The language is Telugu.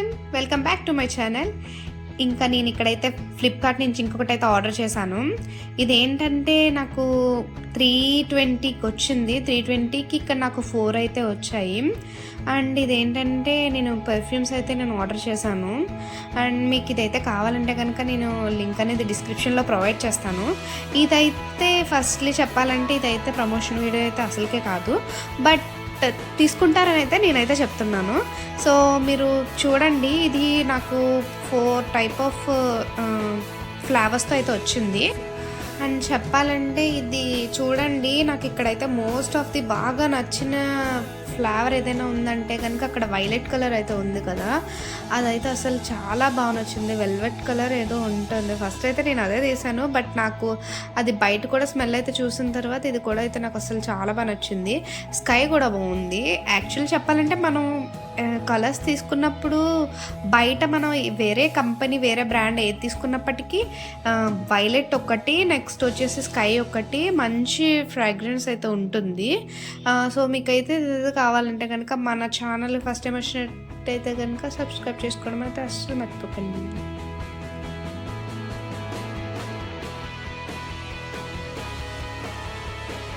Everyone, welcome back to my channel. ఇంకా నేను ఇక్కడైతే ఫ్లిప్కార్ట్ నుంచి ఇంకొకటి అయితే ఆర్డర్ చేశాను. ఇదేంటంటే నాకు 320కి వచ్చింది. 320కి ఇక్కడ నాకు 4 అయితే వచ్చాయి. అండ్ ఇదేంటంటే నేను పర్ఫ్యూమ్స్ అయితే నేను ఆర్డర్ చేశాను. అండ్ మీకు ఇదైతే కావాలంటే కనుక నేను లింక్ అనేది డిస్క్రిప్షన్లో ప్రొవైడ్ చేస్తాను. ఇదైతే ఫస్ట్లీ చెప్పాలంటే ఇదైతే ప్రమోషన్ వీడియో అయితే అసలుకే కాదు, బట్ తీసుకుంటారని అయితే నేనైతే చెప్తున్నాను. సో మీరు చూడండి, ఇది నాకు 4 టైప్ ఆఫ్ ఫ్లేవర్స్తో అయితే వచ్చింది. అండ్ చెప్పాలంటే ఇది చూడండి, నాకు ఇక్కడైతే మోస్ట్ ఆఫ్ ది బాగా నచ్చిన ఫ్లేవర్ ఏదైనా ఉందంటే కనుక అక్కడ వైలెట్ కలర్ అయితే ఉంది కదా, అదైతే అసలు చాలా బాగా నచ్చింది. వెల్వెట్ కలర్ ఏదో ఉంటుంది. ఫస్ట్ అయితే నేను అదే తీసాను, బట్ నాకు అది బయట కూడా స్మెల్ అయితే చూసిన తర్వాత ఇది కూడా అయితే నాకు అసలు చాలా బాగా నచ్చింది. స్కై కూడా బాగుంది. యాక్చువల్ చెప్పాలంటే మనం కలర్స్ తీసుకున్నప్పుడు బయట మనం వేరే కంపెనీ వేరే బ్రాండ్ ఏది తీసుకున్నప్పటికీ వైలెట్ ఒకటి, నెక్స్ట్ వచ్చేసి స్కై ఒకటి మంచి ఫ్రాగ్రెన్స్ అయితే ఉంటుంది. సో మీకైతే ఇది కావాలంటే కనుక మన ఛానల్ ఫస్ట్ టైం వచ్చినట్టయితే కనుక సబ్స్క్రైబ్ చేసుకోవడం అయితే అస్సలు మర్చిపోకండి.